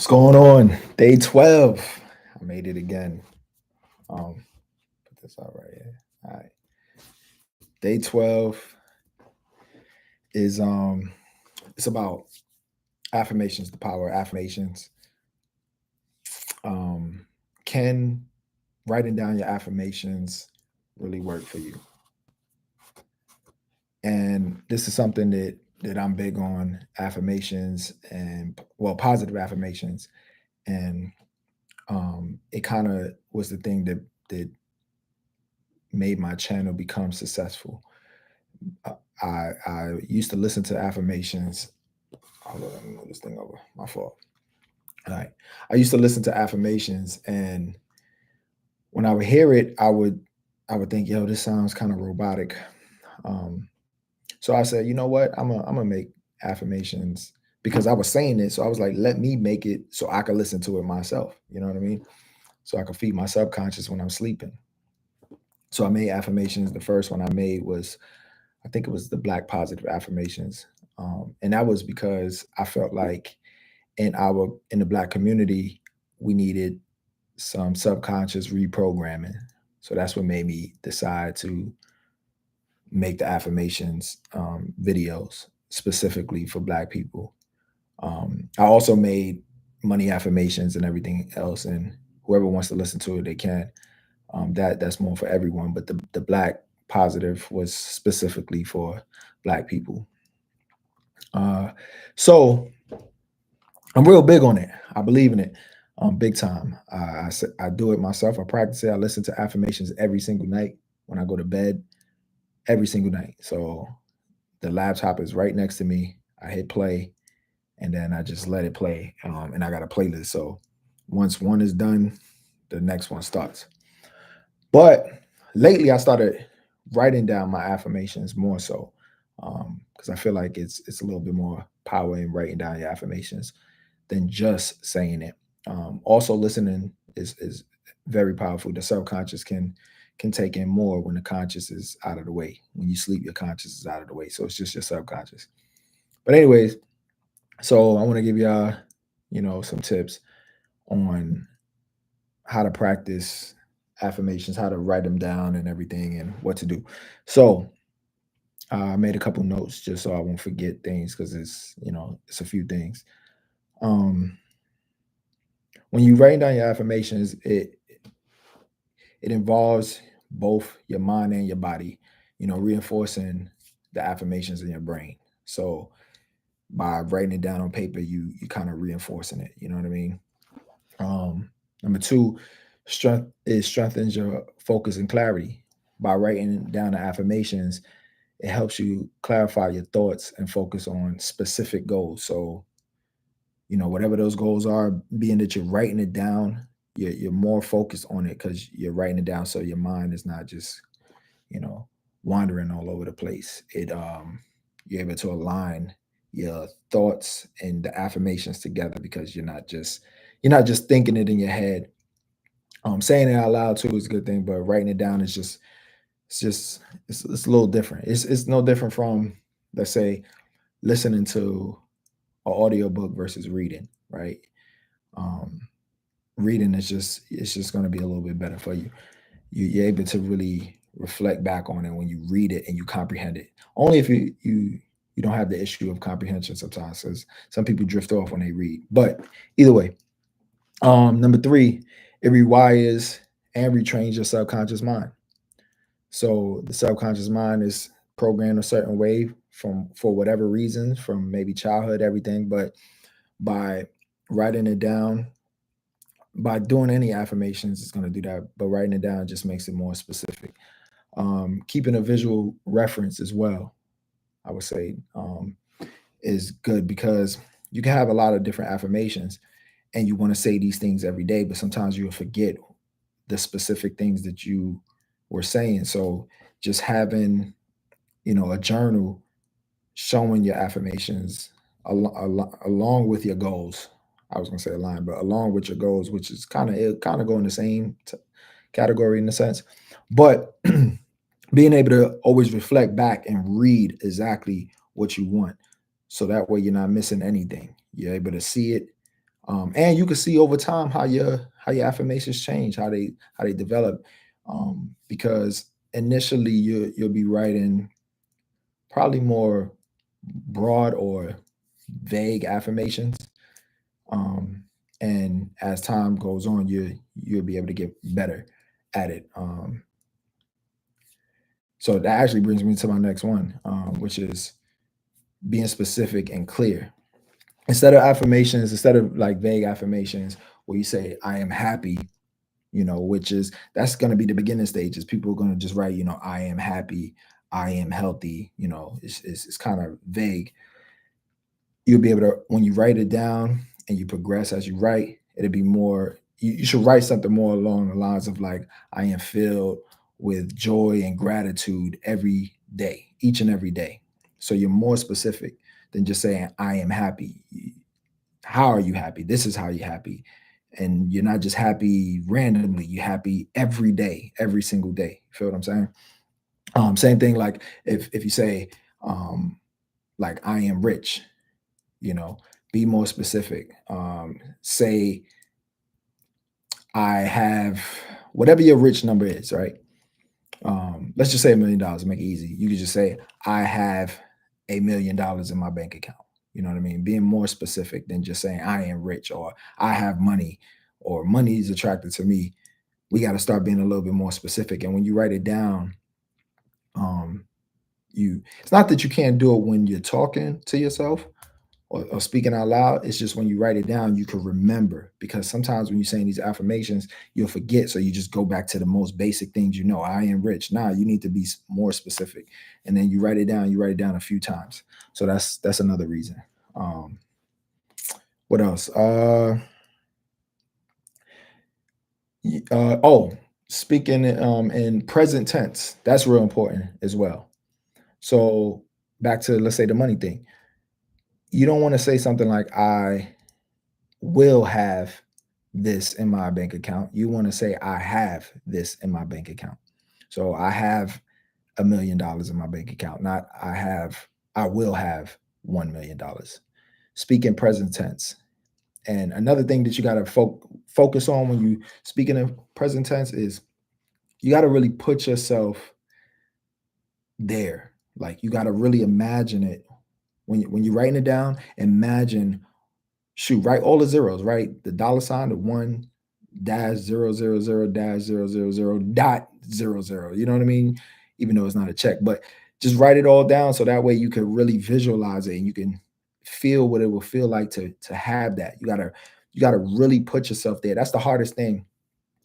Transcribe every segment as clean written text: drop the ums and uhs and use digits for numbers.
What's going on? Day 12. I made it again. Put this out right here. All right. Day 12 is it's about affirmations, the power of affirmations. Can writing down your affirmations really work for you? And this is something that I'm big on, affirmations and positive affirmations. And it kind of was the thing that made my channel become successful. I used to listen to affirmations. Hold on, let me move this thing over. My fault. All right. I used to listen to affirmations, and when I would hear it, I would think, yo, this sounds kind of robotic. Um, so I said, you know what? I'm gonna make affirmations because I was saying it. So I was like, let me make it so I can listen to it myself. You know what I mean? So I can feed my subconscious when I'm sleeping. So I made affirmations. The first one I made was, I think it was the Black positive affirmations, and that was because I felt like in the Black community we needed some subconscious reprogramming. So that's what made me decide to make the affirmations videos specifically for Black people. I also made money affirmations and everything else, and whoever wants to listen to it, they can. That's more for everyone, but the Black positive was specifically for Black people. Uh, so I'm real big on it. I believe in it, big time. I do it myself. I practice it. I listen to affirmations every single night when I go to bed, every single night. So the laptop is right next to me. I hit play, and then I just let it play. And I got a playlist. So once one is done, the next one starts. But lately, I started writing down my affirmations more so because I feel like it's a little bit more power in writing down your affirmations than just saying it. Also, listening is very powerful. The subconscious can take in more when the conscious is out of the way. When you sleep, your conscious is out of the way, so it's just your subconscious. But anyways, so I want to give y'all, some tips on how to practice affirmations, how to write them down and everything, and what to do. So I made a couple notes just so I won't forget things because it's a few things. Um, when you write down your affirmations, it involves both your mind and your body, reinforcing the affirmations in your brain. So by writing it down on paper, you kind of reinforcing it. You know what I mean? Number two, strengthens your focus and clarity. By writing down the affirmations, it helps you clarify your thoughts and focus on specific goals. So, whatever those goals are, being that you're writing it down, you're more focused on it because you're writing it down. So your mind is not just, you know, wandering all over the place. You're able to align your thoughts and the affirmations together because you're not just thinking it in your head. Saying it out loud too is a good thing, but writing it down is just it's a little different. It's no different from, let's say, listening to an audiobook versus reading, right? Um, Reading is just going to be a little bit better for you. You're able to really reflect back on it when you read it and you comprehend it. Only if you don't have the issue of comprehension sometimes, because some people drift off when they read. But either way, number three, it rewires and retrains your subconscious mind. So the subconscious mind is programmed a certain way from for whatever reason, from maybe childhood, everything. But by writing it down, by doing any affirmations, it's going to do that. But writing it down just makes it more specific. Keeping a visual reference as well, I would say, is good because you can have a lot of different affirmations and you want to say these things every day, but sometimes you'll forget the specific things that you were saying. So just having, a journal showing your affirmations along with your goals. I was going to say align, but along with your goals, which is kind of go in the same category in a sense. But being able to always reflect back and read exactly what you want, so that way you're not missing anything. You're able to see it, And you can see over time how your affirmations change, how they develop. Because initially you'll be writing probably more broad or vague affirmations. Um, and as time goes on, you'll be able to get better at it. So that actually brings me to my next one, which is being specific and clear. Instead of like vague affirmations where you say, I am happy, which is that's going to be the beginning stages. People are going to just write, I am happy, I am healthy, it's kind of vague. You'll be able to, when you write it down and you progress as you write, it'll be more, you should write something more along the lines of like, I am filled with joy and gratitude every day, each and every day. So you're more specific than just saying, I am happy. How are you happy? This is how you're happy. And you're not just happy randomly, you're happy every day, every single day. You feel what I'm saying? Same thing like if you say, like, I am rich, you know, be more specific. Say, I have whatever your rich number is, right? Let's just say $1 million to make it easy. You could just say, I have $1 million in my bank account. You know what I mean? Being more specific than just saying I am rich or I have money or money is attracted to me. We got to start being a little bit more specific. And when you write it down, um, it's not that you can't do it when you're talking to yourself, or speaking out loud. It's just when you write it down, you can remember, because sometimes when you're saying these affirmations, you'll forget. So you just go back to the most basic things. I am rich. Nah, you need to be more specific. And then you write it down. You write it down a few times. So that's another reason. Um, what else? Oh, speaking in present tense. That's real important as well. So back to, let's say, the money thing. You don't want to say something like, I will have this in my bank account. You want to say, I have this in my bank account. So I have $1 million in my bank account, not I will have $1 million. Speak in present tense. And another thing that you got to focus on when you speaking in present tense is you got to really put yourself there. Like, you got to really imagine it when you're writing it down. Imagine, shoot, write all the zeros, right? The dollar sign, the one dash 000 dash 000 dot 00. You know what I mean? Even though it's not a check, but just write it all down so that way you can really visualize it and you can feel what it will feel like to have that. You gotta really put yourself there. That's the hardest thing.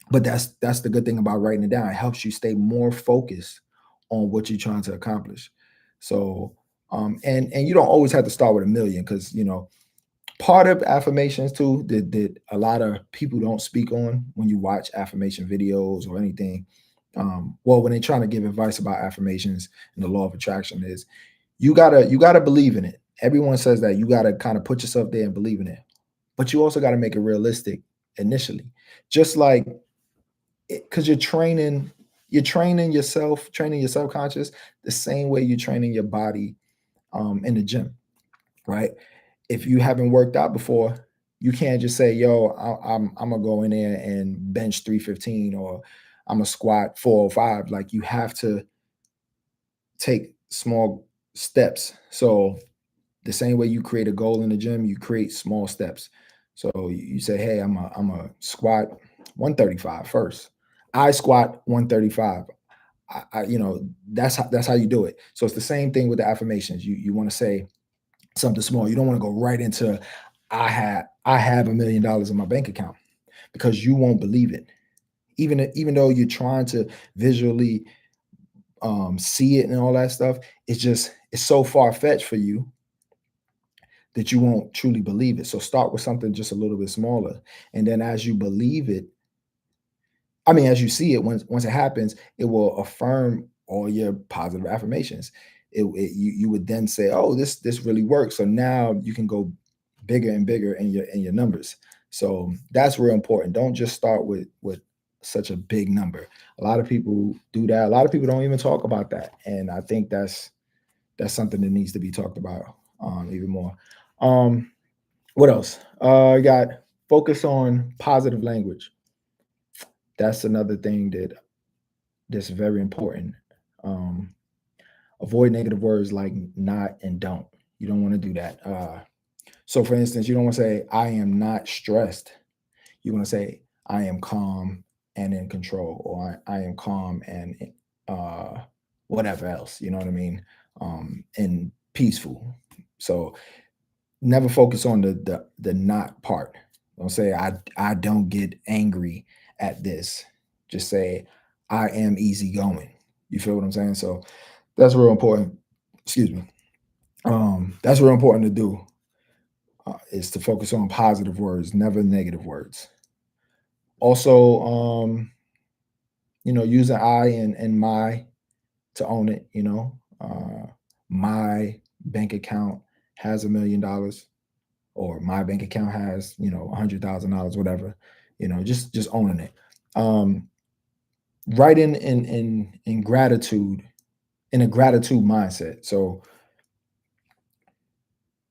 But that's the good thing about writing it down. It helps you stay more focused on what you're trying to accomplish. So and you don't always have to start with a million, because part of affirmations too that a lot of people don't speak on when you watch affirmation videos or anything. Well, when they're trying to give advice about affirmations and the law of attraction, is you gotta believe in it. Everyone says that you gotta kind of put yourself there and believe in it, but you also got to make it realistic initially. Just like, because you're training yourself, training your subconscious the same way you're training your body in the gym, right? If you haven't worked out before, you can't just say, "Yo, I'm gonna go in there and bench 315, or I'm gonna squat 405." Like, you have to take small steps. So the same way you create a goal in the gym, you create small steps. So you say, "Hey, I'm a squat 135 first. I squat 135." That's how you do it. So it's the same thing with the affirmations. You want to say something small. You don't want to go right into, I have $1 million in my bank account, because you won't believe it. Even though you're trying to visually see it and all that stuff, it's so far fetched for you that you won't truly believe it. So start with something just a little bit smaller, and then as you believe it, I mean, as you see it, once it happens, it will affirm all your positive affirmations. You would then say, "Oh, this really works." So now you can go bigger and bigger in your numbers. So that's real important. Don't just start with such a big number. A lot of people do that. A lot of people don't even talk about that, and I think that's something that needs to be talked about even more. Um, what else? I got. Focus on positive language. That's another thing that's very important. Um, Avoid negative words like not and don't. You don't want to do that. So, for instance, you don't want to say, I am not stressed. You want to say, I am calm and in control, or I am calm and uh, whatever else. You know what I mean? And peaceful. So, never focus on the not part. Don't say I don't get angry at this. Just say I am easygoing. You feel what I'm saying? So that's real important. Excuse me. That's real important to do. Is to focus on positive words, never negative words. Also, use an I and my to own it. My bank account has $1 million, or my bank account has $100,000, whatever. Just owning it. Write in gratitude, in a gratitude mindset. So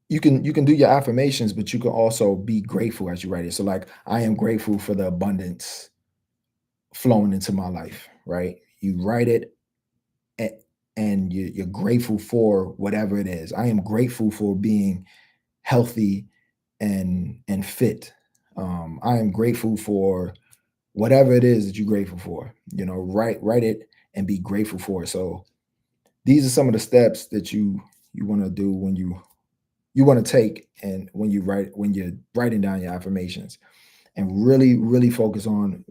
you can do your affirmations, but you can also be grateful as you write it. So like, I am grateful for the abundance flowing into my life, right? You write it, a- and you're grateful for whatever it is. I am grateful for being healthy and fit. I am grateful for whatever it is that you're grateful for. Write it and be grateful for it. So these are some of the steps that you want to do when you want to take, and when you're writing down your affirmations, and really focus on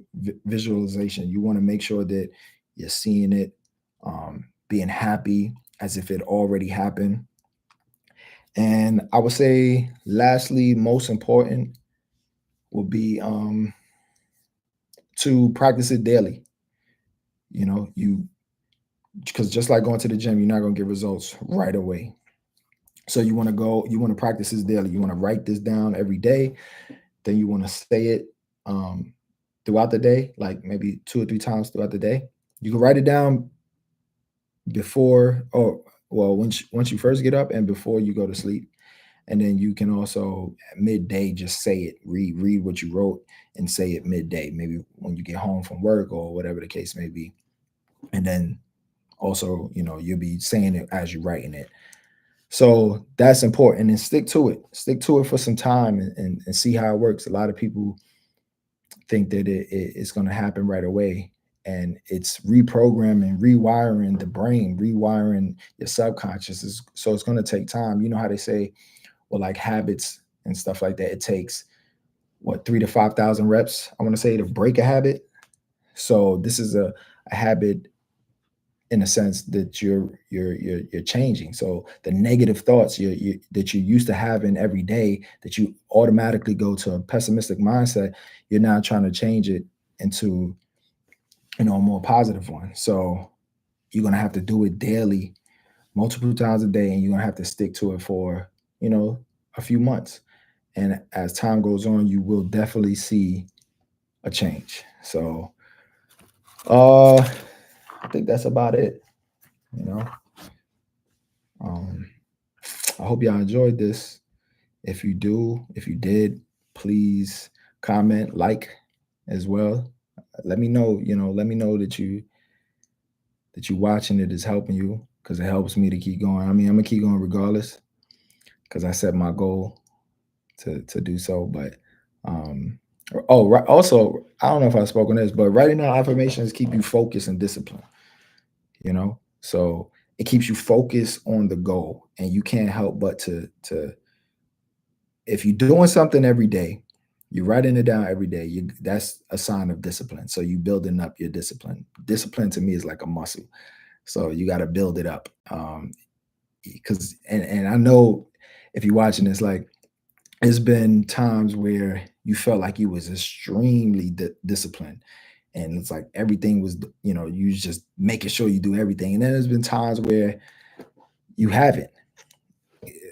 visualization. You want to make sure that you're seeing it, being happy as if it already happened. And I would say, lastly, most important would be to practice it daily. You Because just like going to the gym, you're not going to get results right away. So you want to practice this daily. You want to write this down every day. Then you want to say it throughout the day, like maybe 2 or 3 times throughout the day. You can write it down before, or well, once you first get up and before you go to sleep. And then you can also at midday just say it, read what you wrote and say it midday, maybe when you get home from work or whatever the case may be. And then also, you'll be saying it as you're writing it. So that's important, and stick to it. Stick to it for some time, and see how it works. A lot of people think that it's going to happen right away. And it's reprogramming, rewiring the brain, rewiring your subconscious. So it's going to take time. You know how they say, well, like habits and stuff like that, it takes what, 3 to 5 thousand reps, I want to say, to break a habit. So this is a habit, in a sense, that you're changing. So the negative thoughts that you used to having every day, that you automatically go to a pessimistic mindset, you're now trying to change it into a more positive one. So you're gonna have to do it daily, multiple times a day, and you're gonna have to stick to it for you know a few months. And as time goes on, you will definitely see a change. So uh I think that's about it. You know. Um I hope y'all enjoyed this. If you did, please comment, like as well. Let me know, let me know that you watching it is helping you, because it helps me to keep going. I mean, I'm gonna keep going regardless, because I set my goal to do so. But um oh, right, also, I don't know if I spoke on this, but writing down affirmations keep you focused and disciplined, so it keeps you focused on the goal, and you can't help but to if you're doing something every day, you're writing it down every day, that's a sign of discipline. So you building up your discipline. Discipline to me is like a muscle. So you got to build it up. Because and I know, if you're watching this, like, it's been times where you felt like you was extremely disciplined, and it's like everything was, you just making sure you do everything. And then there's been times where you haven't.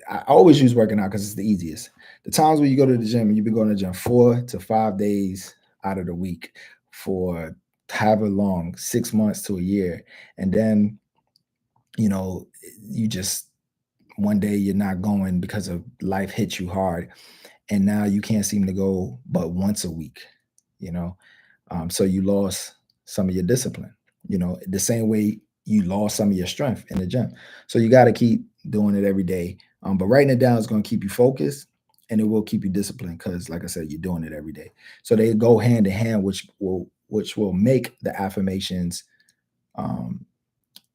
I always use working out because it's the easiest. The times where you go to the gym and you've been going to the gym 4 to 5 days out of the week for however long, 6 months to a year, and then you know you just, one day you're not going because of life hits you hard, and now you can't seem to go but once a week, you know. So you lost some of your discipline, the same way you lost some of your strength in the gym. So you got to keep doing it every day. But writing it down is going to keep you focused, and it will keep you disciplined because, like I said, you're doing it every day. So they go hand in hand, which will make the affirmations um,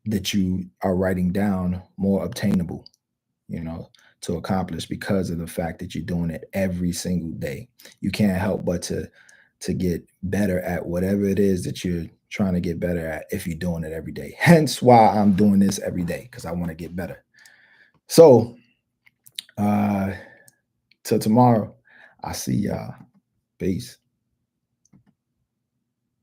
that you are writing down more obtainable, you know, to accomplish because of the fact that you're doing it every single day. You can't help but to get better at whatever it is that you're trying to get better at if you're doing it every day. Hence why I'm doing this every day, because I want to get better. So till tomorrow, I see y'all. Peace.